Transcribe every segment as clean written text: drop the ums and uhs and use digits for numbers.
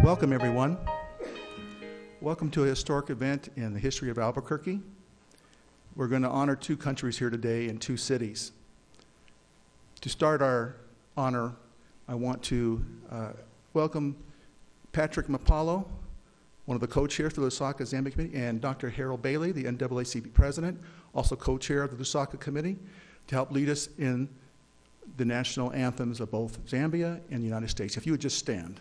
Welcome, everyone. Welcome to a historic event in the history of Albuquerque. We're going to honor two countries here today in two cities. To start our honor, I want to welcome Patrick Mapalo, one of the co-chairs of the Lusaka Zambia Committee, and Dr. Harold Bailey, the NAACP president, also co-chair of the Lusaka Committee, to help lead us in the national anthems of both Zambia and the United States. If you would just stand.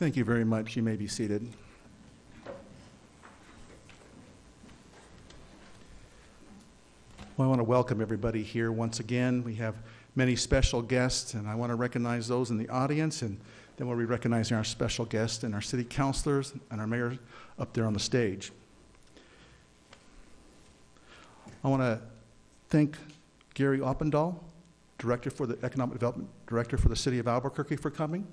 Thank you very much. You may be seated. Well, I want to welcome everybody here once again. We have many special guests, and I want to recognize those in the audience, and then we'll be recognizing our special guests and our city councilors and our mayor up there on the stage. I want to thank Gary Oppendahl, Director for the Economic Development Director for the City of Albuquerque, for coming,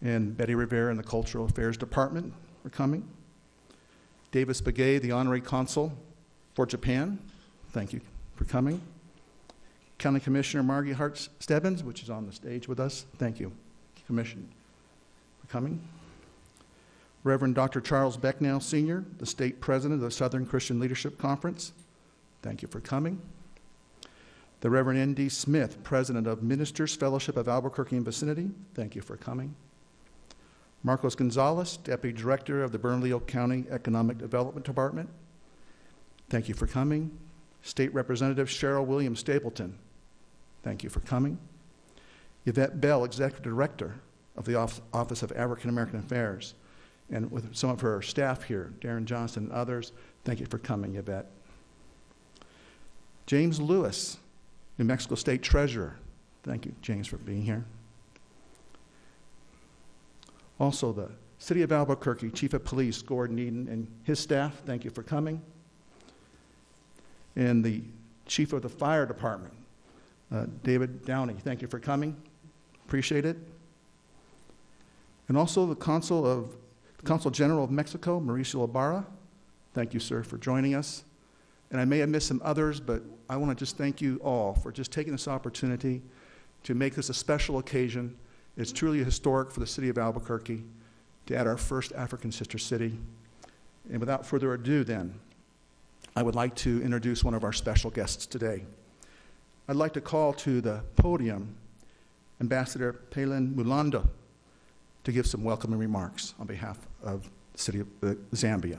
and Betty Rivera in the Cultural Affairs Department for coming. Davis Begay, the Honorary Consul for Japan, thank you for coming. County Commissioner Margie Hart-Stebbins, which is on the stage with us. Thank you, Commissioner, for coming. Reverend Dr. Charles Becknell, Sr., the State President of the Southern Christian Leadership Conference. Thank you for coming. The Reverend N.D. Smith, President of Ministers Fellowship of Albuquerque and Vicinity. Thank you for coming. Marcos Gonzalez, Deputy Director of the Bernalillo County Economic Development Department. Thank you for coming. State Representative Cheryl Williams Stapleton. Thank you for coming. Yvette Bell, Executive Director of the Office of African American Affairs, and with some of her staff here, Darren Johnson and others. Thank you for coming, Yvette. James Lewis, New Mexico State Treasurer. Thank you, James, for being here. Also, the City of Albuquerque Chief of Police, Gordon Eden, and his staff, thank you for coming. And the Chief of the Fire Department, David Downey, thank you for coming. Appreciate it. And also the Consul General of Mexico, Mauricio Ibarra. Thank you, sir, for joining us. And I may have missed some others, but I want to just thank you all for just taking this opportunity to make this a special occasion. It's truly historic for the city of Albuquerque to add our first African sister city. And without further ado then, I would like to introduce one of our special guests today. I'd like to call to the podium Ambassador Palin Mulando to give some welcoming remarks on behalf of the city of Zambia.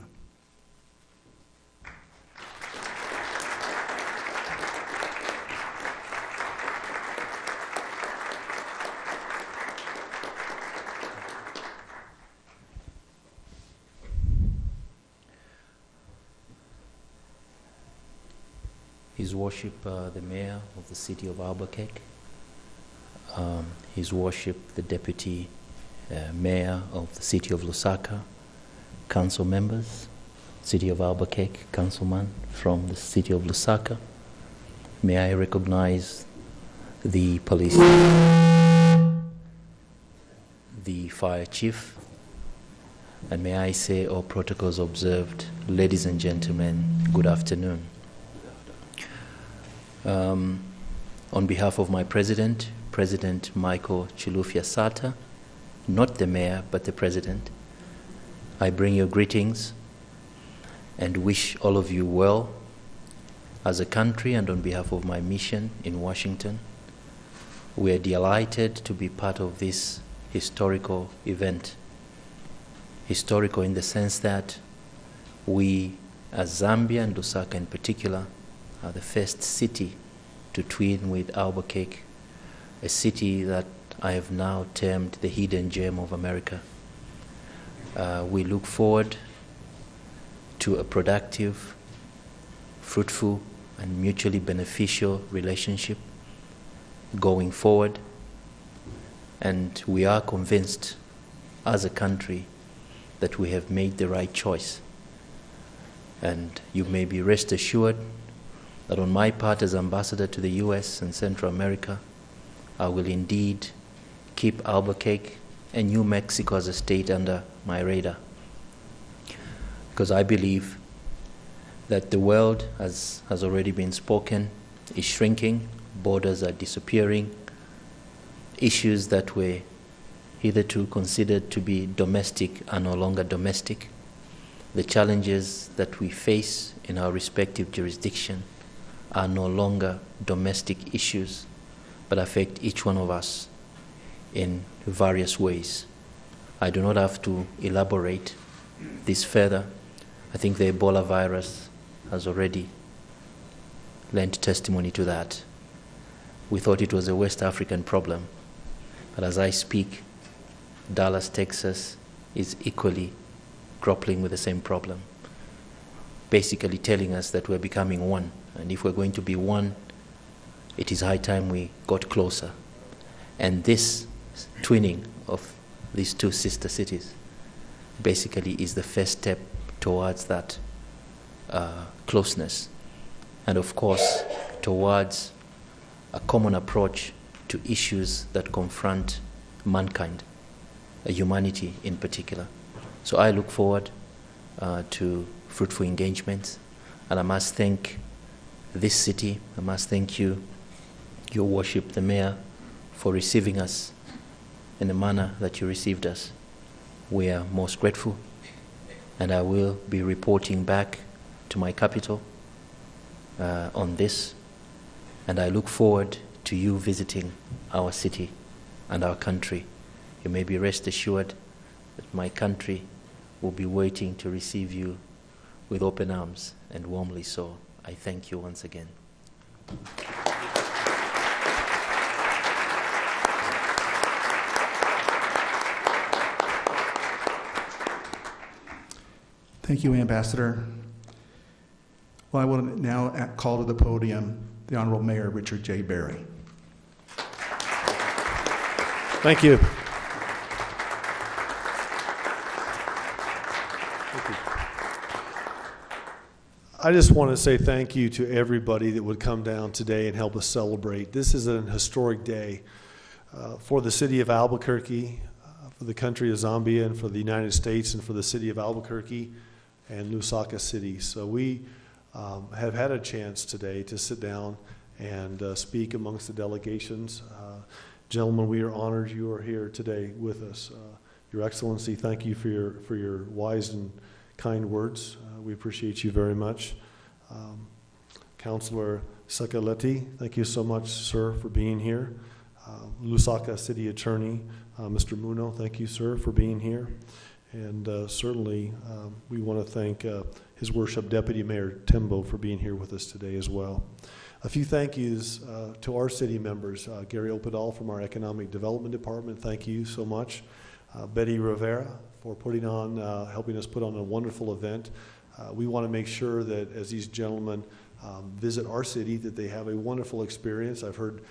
His Worship, the Mayor of the City of Albuquerque, His Worship, the Deputy Mayor of the City of Lusaka, Council members, City of Albuquerque, Councilman from the City of Lusaka. May I recognize the police, the fire chief, and may I say all protocols observed. Ladies and gentlemen, good afternoon. On behalf of my president, President Michael Chilufya Sata, not the mayor, but the president, I bring you greetings and wish all of you well as a country, and on behalf of my mission in Washington. We are delighted to be part of this historical event. Historical in the sense that we, as Zambia and Lusaka in particular, are the first city to twin with Albuquerque, a city that I have now termed the hidden gem of America. We look forward to a productive, fruitful, and mutually beneficial relationship going forward. And we are convinced as a country that we have made the right choice. And you may be rest assured that on my part as ambassador to the US and Central America, I will indeed keep Albuquerque and New Mexico as a state under my radar. Because I believe that the world, as has already been spoken, is shrinking, borders are disappearing, issues that were hitherto considered to be domestic are no longer domestic. The challenges that we face in our respective jurisdiction are no longer domestic issues, but affect each one of us in various ways. I do not have to elaborate this further. I think the Ebola virus has already lent testimony to that. We thought it was a West African problem, but as I speak, Dallas, Texas is equally grappling with the same problem, basically telling us that we're becoming one. And if we're going to be one, it is high time we got closer. And this twinning of these two sister cities basically is the first step towards that closeness. And of course, towards a common approach to issues that confront mankind, humanity in particular. So I look forward to fruitful engagements, and I must thank this city, I must thank you, Your Worship, the Mayor, for receiving us in the manner that you received us. We are most grateful, and I will be reporting back to my capital on this, and I look forward to you visiting our city and our country. You may be rest assured that my country will be waiting to receive you with open arms, and warmly so. I thank you once again. Thank you, Ambassador. Well, I will now call to the podium the Honorable Mayor Richard J. Berry. Thank you. I just want to say thank you to everybody that would come down today and help us celebrate. This is an historic day for the city of Albuquerque, for the country of Zambia, and for the United States, and for the city of Albuquerque and Lusaka City. So we have had a chance today to sit down and speak amongst the delegations. Gentlemen, we are honored you are here today with us. Your Excellency, thank you for your wise and kind words. We appreciate you very much. Councilor Sekeleti, thank you so much, sir, for being here. Lusaka City Attorney, Mr. Muno, thank you, sir, for being here. And certainly, we want to thank His Worship Deputy Mayor Tembo for being here with us today as well. A few thank yous to our city members. Gary Opedal from our Economic Development Department, thank you so much. Betty Rivera for helping us put on a wonderful event. We want to make sure that as these gentlemen visit our city, that they have a wonderful experience. I've heard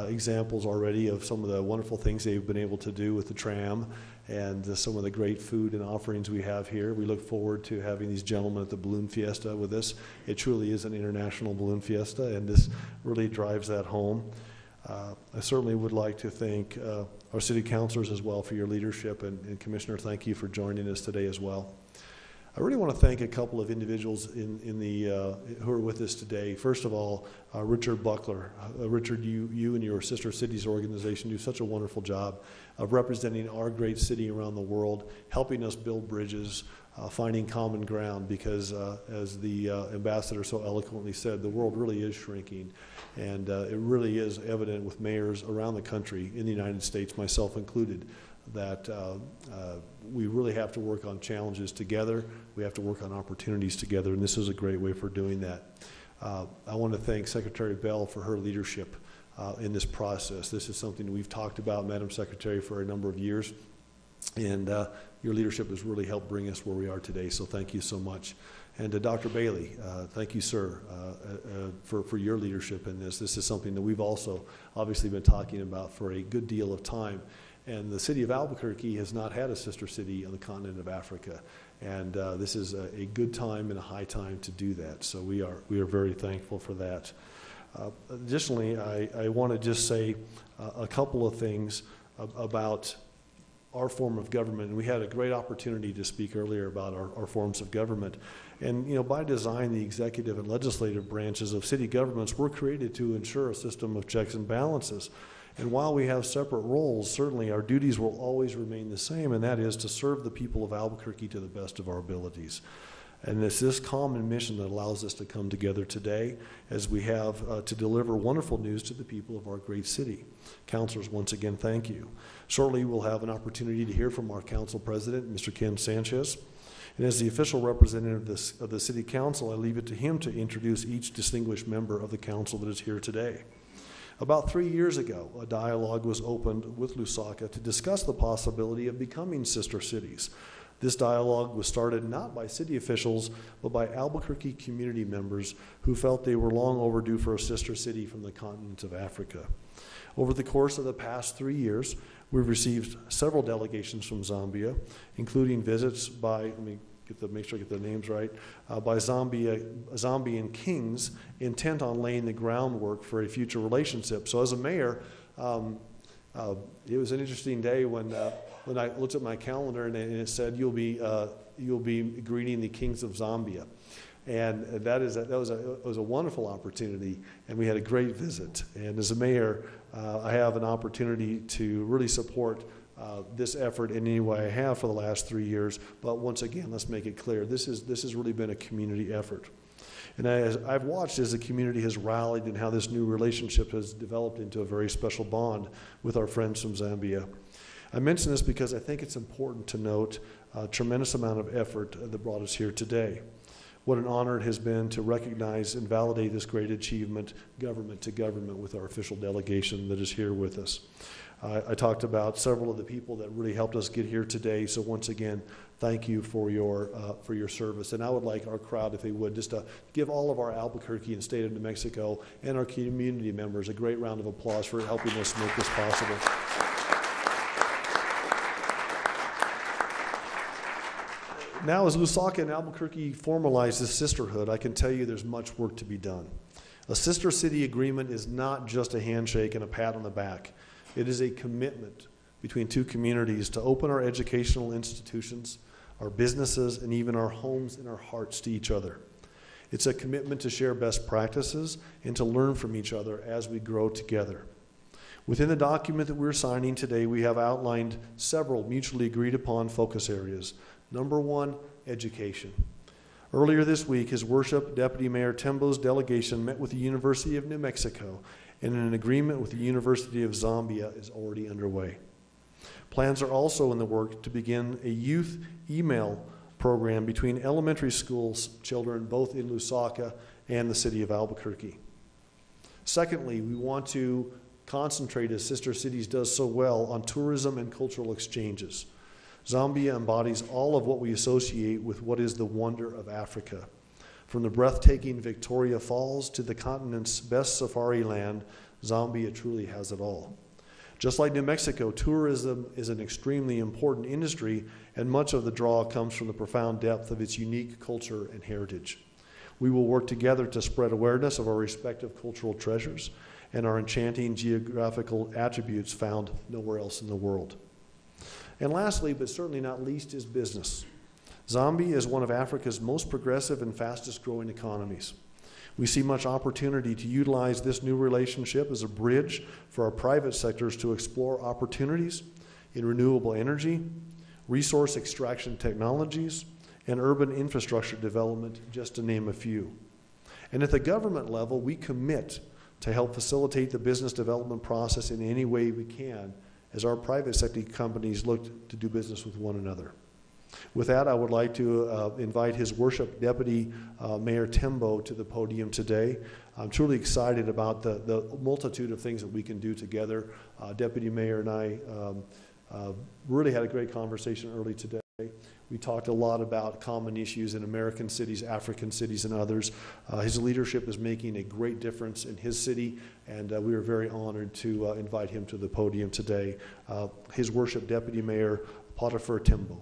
examples already of some of the wonderful things they've been able to do with the tram and some of the great food and offerings we have here. We look forward to having these gentlemen at the Balloon Fiesta with us. It truly is an international balloon fiesta, and this really drives that home. I certainly would like to thank our city councilors as well for your leadership, and Commissioner, thank you for joining us today as well. I really want to thank a couple of individuals who are with us today. First of all, Richard Buckler. Richard, you and your Sister Cities organization do such a wonderful job of representing our great city around the world, helping us build bridges, finding common ground, because as the ambassador so eloquently said, the world really is shrinking, and it really is evident with mayors around the country, in the United States, myself included, that we really have to work on challenges together. We have to work on opportunities together, and this is a great way for doing that. I want to thank Secretary Bell for her leadership in this process. This is something we've talked about, Madam Secretary, for a number of years, and your leadership has really helped bring us where we are today, so thank you so much. And to Dr. Bailey, thank you, sir, for your leadership in this. This is something that we've also obviously been talking about for a good deal of time. And the city of Albuquerque has not had a sister city on the continent of Africa. And this is a good time and a high time to do that. So we are very thankful for that. Additionally, I want to just say a couple of things about our form of government. And we had a great opportunity to speak earlier about our forms of government. And you know, by design, the executive and legislative branches of city governments were created to ensure a system of checks and balances. And while we have separate roles, certainly our duties will always remain the same, and that is to serve the people of Albuquerque to the best of our abilities. And it's this common mission that allows us to come together today as we have to deliver wonderful news to the people of our great city. Councilors, once again, thank you. Shortly, we'll have an opportunity to hear from our council president, Mr. Ken Sanchez. And as the official representative of the city council, I leave it to him to introduce each distinguished member of the council that is here today. About 3 years ago, a dialogue was opened with Lusaka to discuss the possibility of becoming sister cities. This dialogue was started not by city officials, but by Albuquerque community members who felt they were long overdue for a sister city from the continent of Africa. Over the course of the past 3 years, we've received several delegations from Zambia, including visits by, make sure I get the names right, by Zambian kings intent on laying the groundwork for a future relationship. So as a mayor, it was an interesting day when I looked at my calendar and it said you'll be greeting the kings of Zambia. And that was a wonderful opportunity, and we had a great visit. And as a mayor, I have an opportunity to really support this effort in any way I have for the last 3 years. But once again, let's make it clear, this has really been a community effort. And as I've watched as the community has rallied and how this new relationship has developed into a very special bond with our friends from Zambia. I mention this because I think it's important to note a tremendous amount of effort that brought us here today. What an honor it has been to recognize and validate this great achievement, government to government, with our official delegation that is here with us. I talked about several of the people that really helped us get here today, so once again, thank you for your service. And I would like our crowd, if they would, just to give all of our Albuquerque and state of New Mexico and our community members a great round of applause for helping us make this possible. Now, as Lusaka and Albuquerque formalize this sisterhood, I can tell you there's much work to be done. A sister city agreement is not just a handshake and a pat on the back. It is a commitment between two communities to open our educational institutions, our businesses, and even our homes and our hearts to each other. It's a commitment to share best practices and to learn from each other as we grow together. Within the document that we're signing today, we have outlined several mutually agreed upon focus areas. Number one, education. Earlier this week, His Worship Deputy Mayor Tembo's delegation met with the University of New Mexico, and an agreement with the University of Zambia is already underway. Plans are also in the work to begin a youth email program between elementary schools children both in Lusaka and the city of Albuquerque. Secondly, we want to concentrate, as Sister Cities does so well, on tourism and cultural exchanges. Zambia embodies all of what we associate with what is the wonder of Africa. From the breathtaking Victoria Falls to the continent's best safari land, Zambia truly has it all. Just like New Mexico, tourism is an extremely important industry, and much of the draw comes from the profound depth of its unique culture and heritage. We will work together to spread awareness of our respective cultural treasures and our enchanting geographical attributes found nowhere else in the world. And lastly, but certainly not least, is business. Zambia is one of Africa's most progressive and fastest growing economies. We see much opportunity to utilize this new relationship as a bridge for our private sectors to explore opportunities in renewable energy, resource extraction technologies, and urban infrastructure development, just to name a few. And at the government level, we commit to help facilitate the business development process in any way we can as our private sector companies look to do business with one another. With that, I would like to invite His Worship Deputy Mayor Tembo to the podium today. I'm truly excited about the multitude of things that we can do together. Deputy Mayor and I really had a great conversation early today. We talked a lot about common issues in American cities, African cities, and others. His leadership is making a great difference in his city, and we are very honored to invite him to the podium today. His Worship Deputy Mayor Potipher Tembo.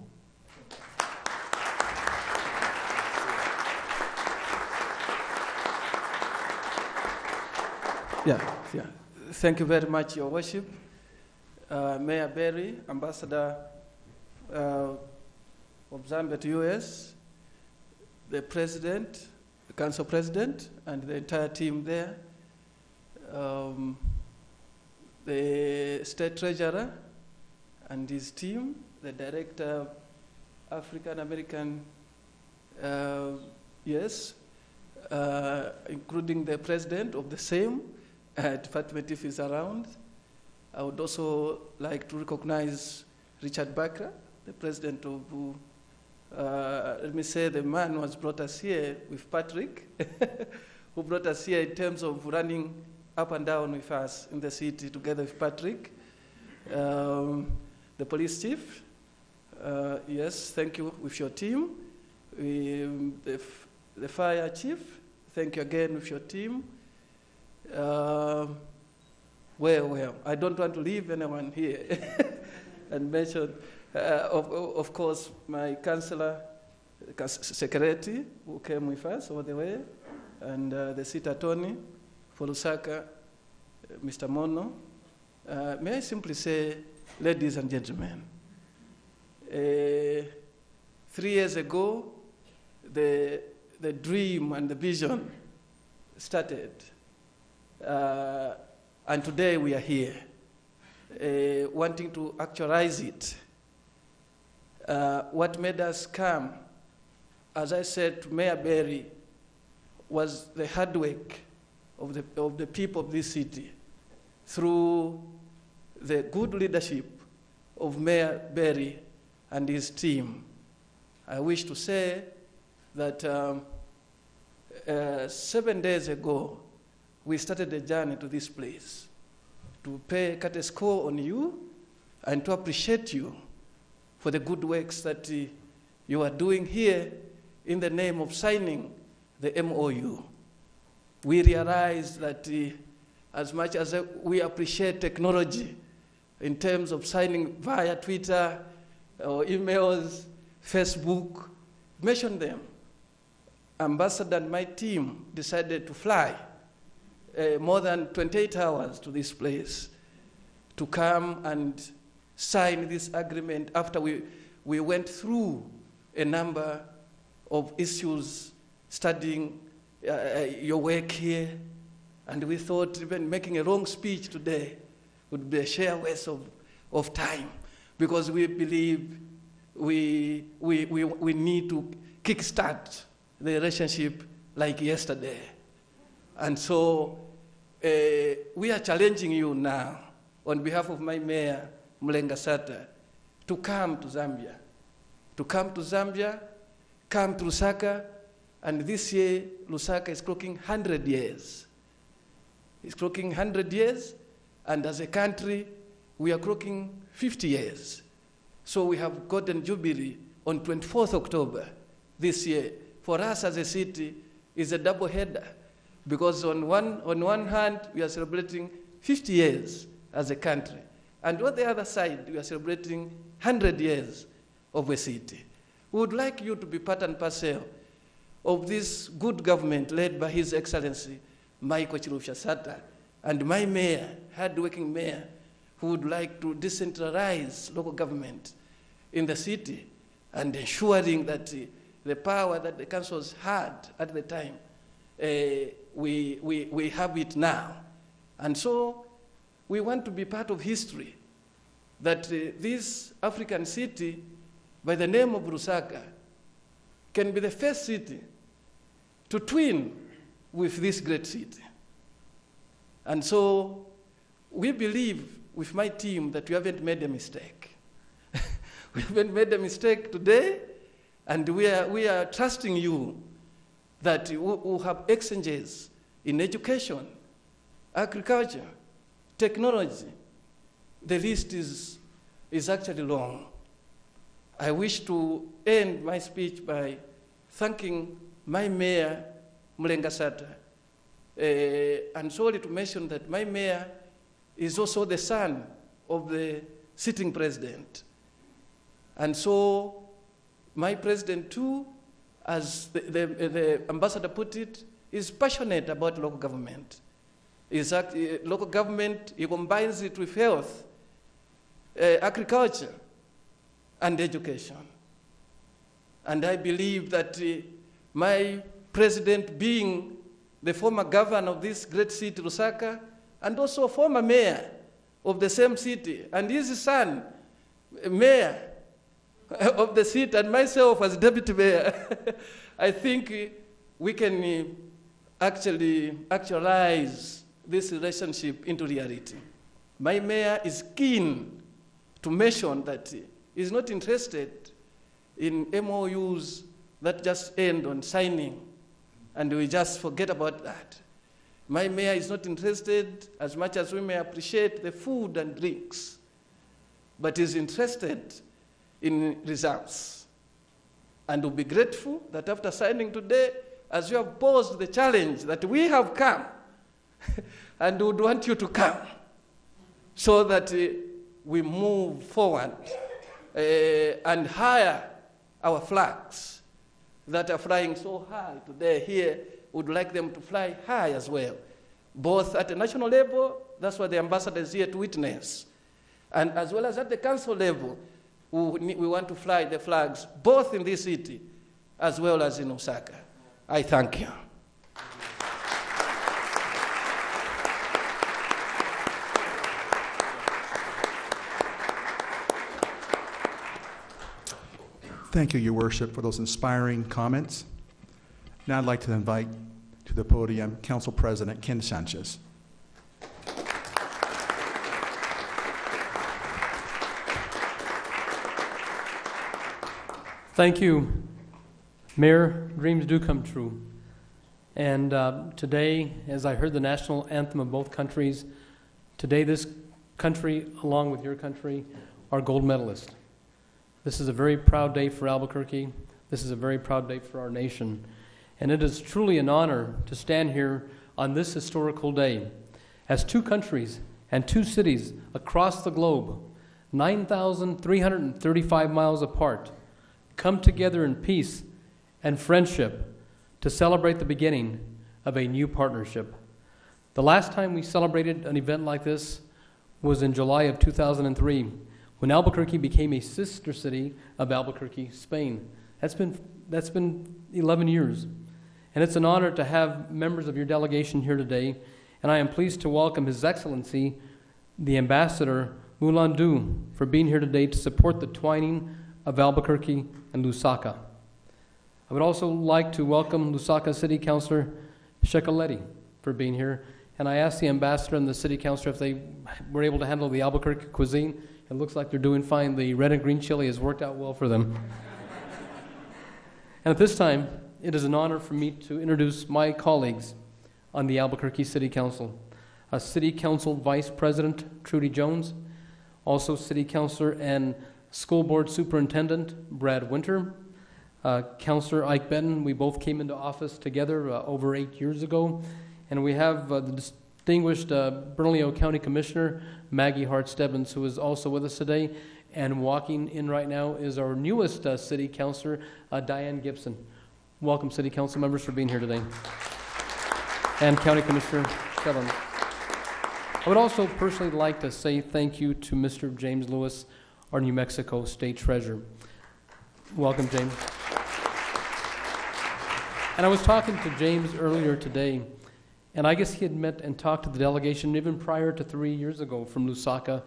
Yeah. Thank you very much, Your Worship. Mayor Berry, Ambassador of Zambia to US, the President, the Council President, and the entire team there, the State Treasurer and his team, the Director, African American, including the President of the same, department if he's around. I would also like to recognize Richard Bakra, the President of, let me say, the man who has brought us here with Patrick, who brought us here in terms of running up and down with us in the city together with Patrick. The police chief, yes, thank you with your team. The fire chief, thank you again with your team. Well, I don't want to leave anyone here and mention, of course, my Councilor, Sekeleti, who came with us all the way, and the city attorney for Lusaka, Mr. Mono. May I simply say, ladies and gentlemen, 3 years ago, the the dream and the vision started. And today we are here, wanting to actualize it. What made us come, as I said to Mayor Berry, was the hard work of the people of this city through the good leadership of Mayor Berry and his team. I wish to say that 7 days ago, we started a journey to this place to pay courtesy call on you and to appreciate you for the good works that you are doing here in the name of signing the MOU. We realize that as much as we appreciate technology in terms of signing via Twitter or emails, Facebook, mention them. Ambassador and my team decided to fly more than 28 hours to this place to come and sign this agreement after we went through a number of issues studying your work here. And we thought even making a long speech today would be a sheer waste of time, because we believe we need to kickstart the relationship like yesterday. And so we are challenging you now on behalf of my mayor, Mlenga Sata, to come to Zambia. To come to Zambia, come to Lusaka, and this year Lusaka is clocking 100 years. It's clocking 100 years, and as a country, we are clocking 50 years. So we have Golden Jubilee on 24th October this year. For us as a city, is a double header, because on one hand, we are celebrating 50 years as a country, and on the other side, we are celebrating 100 years of a city. We would like you to be part and parcel of this good government led by His Excellency, Michael Chilufya Sata, and my mayor, hard-working mayor, who would like to decentralize local government in the city and ensuring that the power that the councils had at the time, we have it now. And so we want to be part of history, that this African city by the name of Lusaka can be the first city to twin with this great city. And so we believe with my team that we haven't made a mistake. We haven't made a mistake today, and we are trusting you that you will have exchanges in education, agriculture, technology. The list is actually long. I wish to end my speech by thanking my mayor, Mlenga Sata, and sorry to mention that my mayor is also the son of the sitting president. And so my president too, as the ambassador put it, is passionate about local government. Local government, he combines it with health, agriculture, and education. And I believe that my president, being the former governor of this great city, Lusaka, and also former mayor of the same city, and his son, mayor of the city, and myself as deputy mayor, I think we can actually actualize this relationship into reality. My mayor is keen to mention that he's not interested in MOUs that just end on signing and we just forget about that. My mayor is not interested, as much as we may appreciate the food and drinks, but is interested in results. And will be grateful that after signing today, as you have posed the challenge that we have come, and would want you to come, so that we move forward and higher our flags that are flying so high today here, would like them to fly high as well, both at the national level, that's what the ambassador is here to witness, and as well as at the council level, we want to fly the flags both in this city as well as in Lusaka. I thank you. Thank you, Your Worship, for those inspiring comments. Now I'd like to invite to the podium Council President Ken Sanchez. Thank you, Mayor. Dreams do come true. And today, as I heard the national anthem of both countries, today this country, along with your country, are gold medalists. This is a very proud day for Albuquerque. This is a very proud day for our nation. And it is truly an honor to stand here on this historical day as two countries and two cities across the globe, 9,335 miles apart, come together in peace and friendship to celebrate the beginning of a new partnership. The last time we celebrated an event like this was in July of 2003, when Albuquerque became a sister city of Albuquerque, Spain. That's been 11 years. And it's an honor to have members of your delegation here today, and I am pleased to welcome His Excellency, the Ambassador Mulandu, for being here today to support the twining of Albuquerque and Lusaka. I would also like to welcome Lusaka City Councilor Sekeleti for being here, and I asked the Ambassador and the City Councilor if they were able to handle the Albuquerque cuisine. It looks like they're doing fine. The red and green chili has worked out well for them. And at this time, it is an honor for me to introduce my colleagues on the Albuquerque City Council. City Council Vice President Trudy Jones, also City Councilor and School Board Superintendent Brad Winter, Councilor Ike Benton. We both came into office together over 8 years ago. And we have the distinguished Bernalillo County Commissioner Maggie Hart-Stebbins, who is also with us today. And walking in right now is our newest City Councilor, Diane Gibson. Welcome, City Council members, for being here today. And County Commissioner Stebbins. I would also personally like to say thank you to Mr. James Lewis, our New Mexico State Treasurer. Welcome, James. And I was talking to James earlier today, and I guess he had met and talked to the delegation even prior to 3 years ago from Lusaka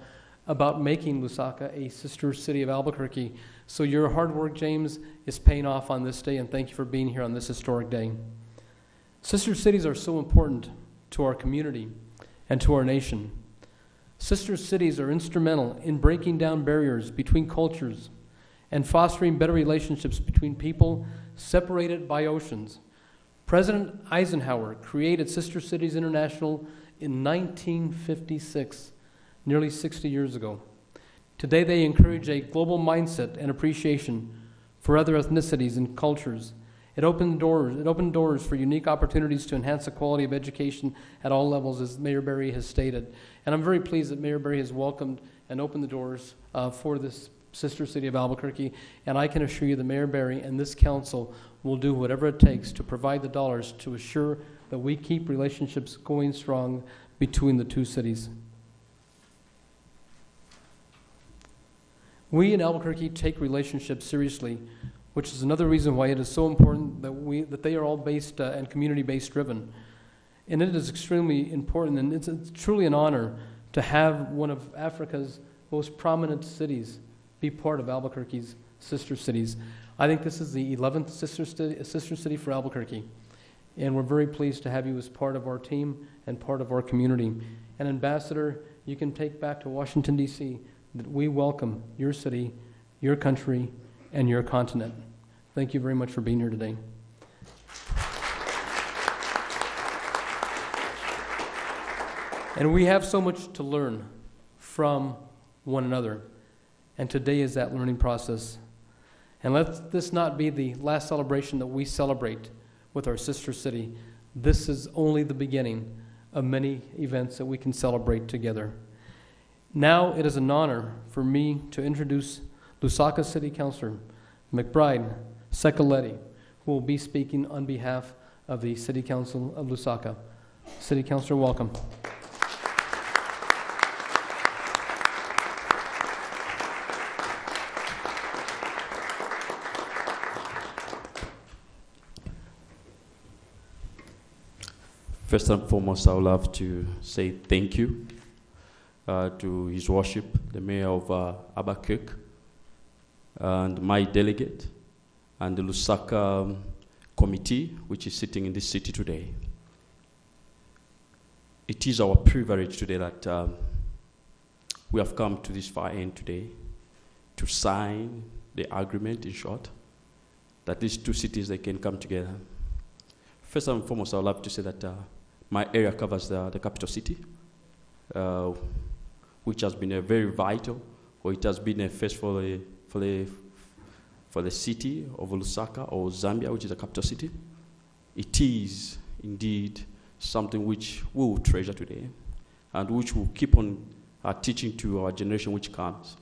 about making Lusaka a sister city of Albuquerque. So your hard work, James, is paying off on this day, and thank you for being here on this historic day. Sister cities are so important to our community and to our nation. Sister cities are instrumental in breaking down barriers between cultures and fostering better relationships between people separated by oceans. President Eisenhower created Sister Cities International in 1956, nearly 60 years ago. Today they encourage a global mindset and appreciation for other ethnicities and cultures. It opened doors for unique opportunities to enhance the quality of education at all levels, as Mayor Berry has stated. And I'm very pleased that Mayor Berry has welcomed and opened the doors for this sister city of Albuquerque. And I can assure you that Mayor Berry and this council will do whatever it takes to provide the dollars to assure that we keep relationships going strong between the two cities. We in Albuquerque take relationships seriously, which is another reason why it is so important that they are all based and community-based driven. And it is extremely important, and it's truly an honor to have one of Africa's most prominent cities be part of Albuquerque's sister cities. I think this is the 11th sister city for Albuquerque, and we're very pleased to have you as part of our team and part of our community. And Ambassador, you can take back to Washington, D.C. that we welcome your city, your country, and your continent. Thank you very much for being here today. And we have so much to learn from one another, and today is that learning process. And let this not be the last celebration that we celebrate with our sister city. This is only the beginning of many events that we can celebrate together. Now it is an honor for me to introduce Lusaka City Councilor McBride Sekeleti, who will be speaking on behalf of the City Council of Lusaka. City Councilor, welcome. First and foremost, I would love to say thank you to His Worship, the Mayor of Albuquerque, and my delegate, and the Lusaka committee, which is sitting in this city today. It is our privilege today that we have come to this far end today to sign the agreement, in short, that these two cities, they can come together. First and foremost, I would love to say that my area covers the capital city, which has been a very vital, or it has been a first for the city of Lusaka, or Zambia, which is the capital city. It is indeed something which we will treasure today, and which we'll keep on teaching to our generation which comes.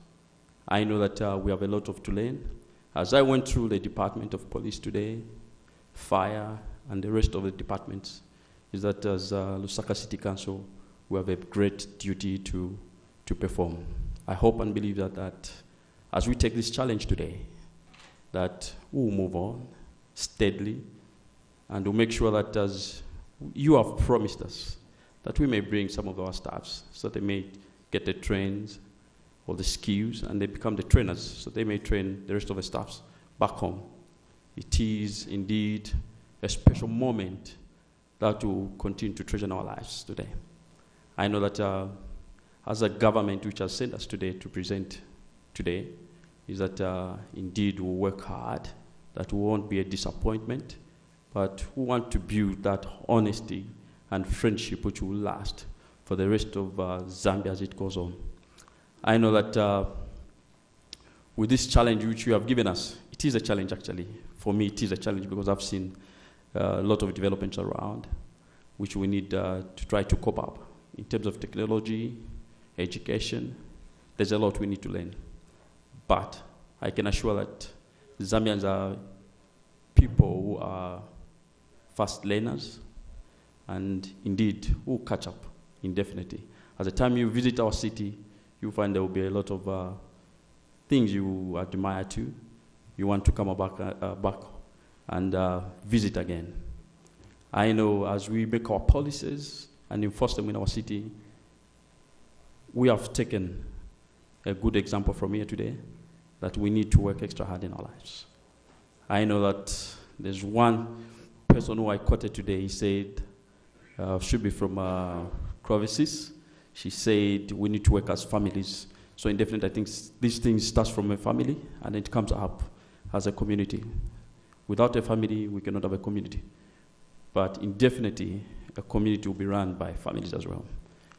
I know that we have a lot to learn. As I went through the Department of Police today, Fire, and the rest of the departments, is that as Lusaka City Council, we have a great duty to perform. I hope and believe that as we take this challenge today, that we will move on steadily, and we'll make sure that as you have promised us, that we may bring some of our staffs so they may get the trains or the skills, and they become the trainers, so they may train the rest of the staffs back home. It is indeed a special moment that will continue to treasure in our lives today. I know that as a government which has sent us today to present today, is that indeed we'll work hard, that we won't be a disappointment, but we want to build that honesty and friendship which will last for the rest of Zambia as it goes on. I know that with this challenge which you have given us, it is a challenge actually. For me, it is a challenge because I've seen a lot of developments around which we need to try to cope up. In terms of technology, education, there's a lot we need to learn. But I can assure that Zambians are people who are fast learners, and indeed will catch up indefinitely. At the time you visit our city, you'll find there will be a lot of things you admire too. You want to come back and visit again. I know as we make our policies and enforce them in our city, we have taken a good example from here today that we need to work extra hard in our lives. I know that there's one person who I quoted today. He said, should be from Crovices. She said, we need to work as families. So indefinitely, I think this thing starts from a family and it comes up as a community. Without a family, we cannot have a community. But indefinitely, a community will be run by families as well.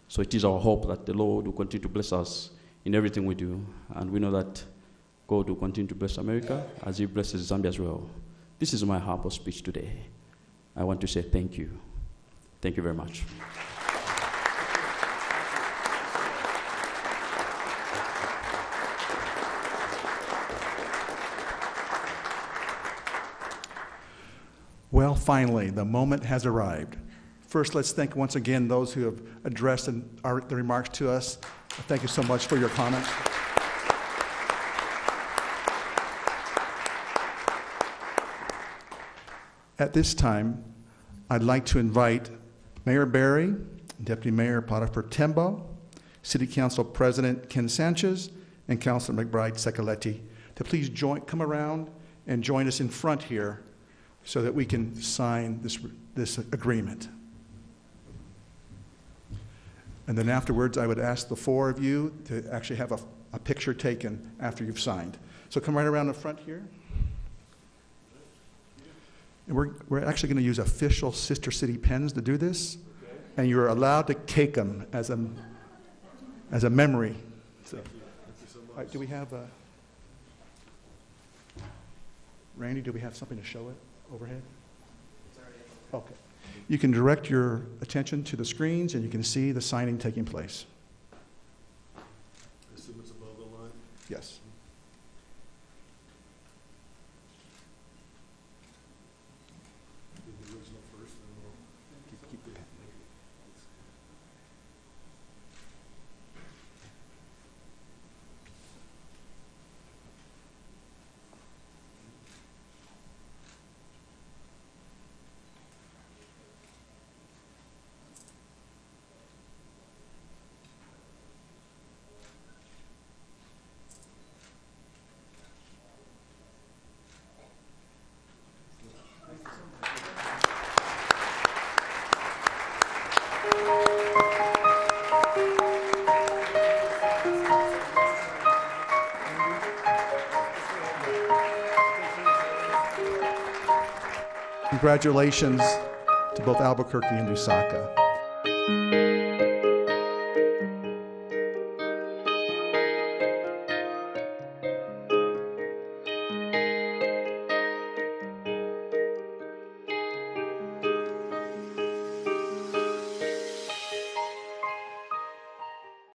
So it is our hope that the Lord will continue to bless us in everything we do. And we know that God will continue to bless America as He blesses Zambia as well. This is my humble speech today. I want to say thank you. Thank you very much. Well, finally, the moment has arrived. First, let's thank once again those who have addressed the remarks to us. Thank you so much for your comments. At this time, I'd like to invite Mayor Barry, Deputy Mayor Potipher Tembo, City Council President Ken Sanchez, and Councilor McBride Sekeleti to please come around and join us in front here so that we can sign this agreement. And then afterwards, I would ask the four of you to actually have a picture taken after you've signed. So come right around the front here. And we're actually going to use official Sister City pens to do this. Okay. And you're allowed to cake them as a memory. So, Thank you so much. All right, do we have Randy, do we have something to show it overhead? Okay. You can direct your attention to the screens and you can see the signing taking place. I assume it's above the line? Yes. Do the original first, and we'll keep the Congratulations to both Albuquerque and Lusaka.